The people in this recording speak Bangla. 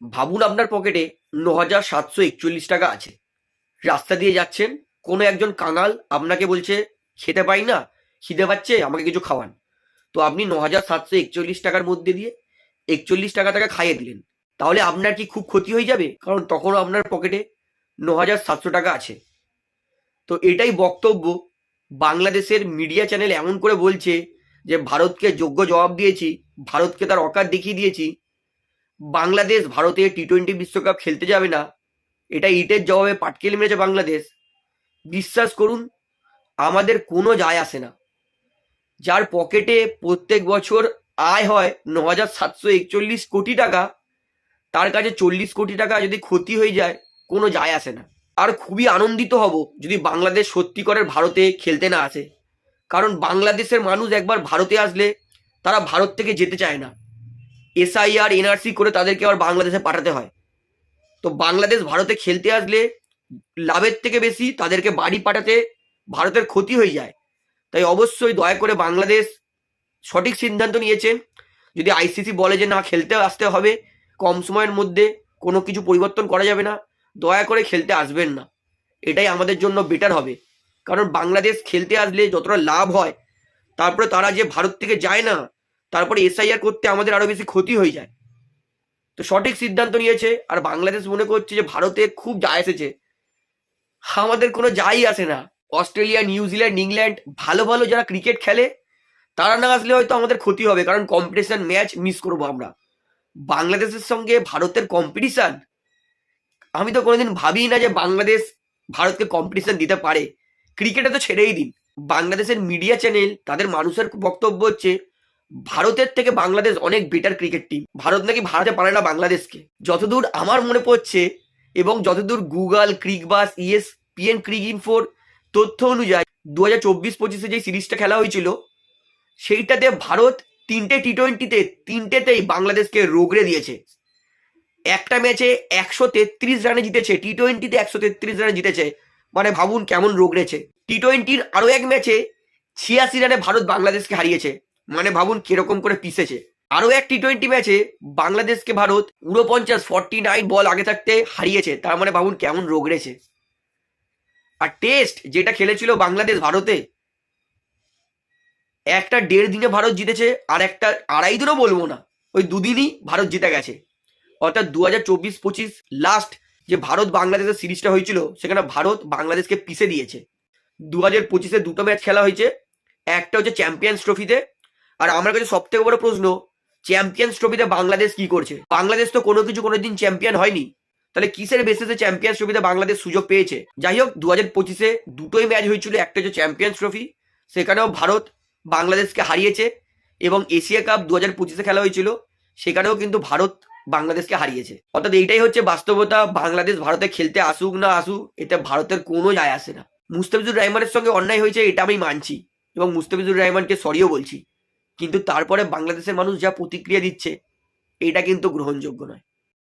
ভাবুন আপনার পকেটে ৯,৭৪১ টাকা আছে। রাস্তা দিয়ে যাচ্ছেন, কোনো একজন কাঙাল আপনাকে বলছে খেতে পাই না, খিদে পাচ্ছে, আমাকে কিছু খাওয়ান। তো আপনি ৯,৭৪১ টাকার মধ্যে দিয়ে ৪১ টাকা তাকে খাইয়ে দিলেন। তাহলে আপনার কি খুব ক্ষতি হয়ে যাবে? কারণ তখনও আপনার পকেটে ৯,৭০০ টাকা আছে। তো এটাই বক্তব্য। বাংলাদেশের মিডিয়া চ্যানেল এমন করে বলছে যে ভারতকে যোগ্য জবাব দিয়েছি, ভারতকে তার অকাত দেখিয়ে দিয়েছি, বাংলাদেশ ভারতে টি-20 বিশ্বকাপ খেলতে যাবে না। এটা ইটের জবাবে পাটকেল মেরেছে বাংলাদেশ। বিশ্বাস করুন, আমাদের কোনো যায় আসে না। যার পকেটে প্রত্যেক বছর আয় হয় ৯,৭৪১ টাকা, তার কাছে ৪০ কোটি টাকা যদি ক্ষতি হয়ে যায়, কোনো যায় আসে না। আর খুবই আনন্দিত হব যদি বাংলাদেশ সত্যিকারের ভারতে খেলতে না আসে। কারণ বাংলাদেশের মানুষ একবার ভারতে আসলে তারা ভারত থেকে যেতে চায় না। এসআইআর এনআরসি করে তাদেরকে আবার বাংলাদেশে পাঠাতে হয়। তো বাংলাদেশ ভারতে খেলতে আসলে লাভের থেকে বেশি তাদেরকে বাড়ি পাঠাতে ভারতের ক্ষতি হয়ে যায়। তাই অবশ্যই দয়া করে বাংলাদেশ সঠিক সিদ্ধান্ত নিয়েছেন। যদি আইসিসি বলে যে না খেলতে আসতে হবে, কম সময়ের মধ্যে কোনো কিছু পরিবর্তন করা যাবে না, দয়া করে খেলতে আসবেন না। এটাই আমাদের জন্য বেটার হবে। কারণ বাংলাদেশ খেলতে আসলে যতটা লাভ হয়, তারপরে তারা যে ভারত থেকে যায় না, তারপরে এসআইআর করতে আমাদের আরো বেশি ক্ষতি হয়ে যায়। তো সঠিক সিদ্ধান্ত নিয়েছে। আর বাংলাদেশ মনে করছে যে ভারতে খুব যায় এসেছে। আমাদের কোনো যাই আসে না। অস্ট্রেলিয়া, নিউজিল্যান্ড, ইংল্যান্ড ভালো ভালো যারা ক্রিকেট খেলে তারা না আসলে হয়তো আমাদের ক্ষতি হবে, কারণ কম্পিটিশন ম্যাচ মিস করবো আমরা। বাংলাদেশের সঙ্গে ভারতের কম্পিটিশন, আমি তো কোনোদিন ভাবিই না যে বাংলাদেশ ভারতকে কম্পিটিশন দিতে পারে। ক্রিকেটে তো ছেড়েই দিন। বাংলাদেশের মিডিয়া চ্যানেল তাদের মানুষের বক্তব্য হচ্ছে ভারতের থেকে বাংলাদেশ অনেক বেটার ক্রিকেট টিম। ভারত নাকি হারাতে পারে না বাংলাদেশকে। যতদূর আমার মনে পড়ছে এবং যতদূর গুগল, ক্রিকবাস, ইএসপিএন, ক্রিক ইনফোর তথ্য অনুযায়ী 2024-25 যে সিরিজটা খেলা হয়েছিল, সেইটাতে ভারত 3টে টি-20-তে 3টেতেই বাংলাদেশকে রগড়ে দিয়েছে। একটা ম্যাচে 133 রানে জিতেছে, টি-20-তে 133 রানে জিতেছে। মানে ভাবুন কেমন রগড়েছে। টি-20-র আরো এক ম্যাচে 86 রানে ভারত বাংলাদেশকে হারিয়েছে। মানে ভাবুন কিরকম করে পিষেছে। আরো এক টি-20 ম্যাচে বাংলাদেশকে ভারত 49 বল আগে থাকতে হারিয়েছে। তার মানে ভাবুন কেমন রগড়েছে। আর টেস্ট যেটা খেলেছিল বাংলাদেশ ভারতে, একটা 1.5 দিনে ভারত জিতেছে, আর একটা 2.5 দিনও বলবো না, ওই 2 দিনই ভারত জিতে গেছে। অর্থাৎ 2024-25 লাস্ট যে ভারত বাংলাদেশের সিরিজটা হয়েছিল, সেখানে ভারত বাংলাদেশকে পিষে দিয়েছে। 2025-এ 2টো ম্যাচ খেলা হয়েছে। একটা হচ্ছে চ্যাম্পিয়ন্স ট্রফিতে। আর আমার কাছে সব থেকে বড় প্রশ্ন, চ্যাম্পিয়ন্স ট্রফিতে বাংলাদেশ কি করছে? বাংলাদেশ তো কোনো কিছু কোনোদিন চ্যাম্পিয়ন হয়নি। তাহলে কিসের বেসিসে চ্যাম্পিয়ন্স ট্রফিতে বাংলাদেশ সুযোগ পেয়েছে? যাই হোক, 2025-এ 2টোই ম্যাচ হয়েছিল। একটা হচ্ছে চ্যাম্পিয়ন্স ট্রফি, সেখানেও ভারত বাংলাদেশকে হারিয়েছে, এবং এশিয়া কাপ 2025-এ খেলা হয়েছিল, সেখানেও কিন্তু ভারত বাংলাদেশকে হারিয়েছে। অর্থাৎ এইটাই হচ্ছে বাস্তবতা। বাংলাদেশ ভারতে খেলতে আসুক না আসুক, এতে ভারতের কোনো যায় আসে না। মুস্তাফিজুর রহমানের সঙ্গে অন্যায় হয়েছে, এটা আমি মানছি, এবং মুস্তাফিজুর রহমানকে সরিও বলছি। কিন্তু তারপরে বাংলাদেশের মানুষ যা প্রতিক্রিয়া দিচ্ছে, এটা কিন্তু গ্রহণযোগ্য নয়।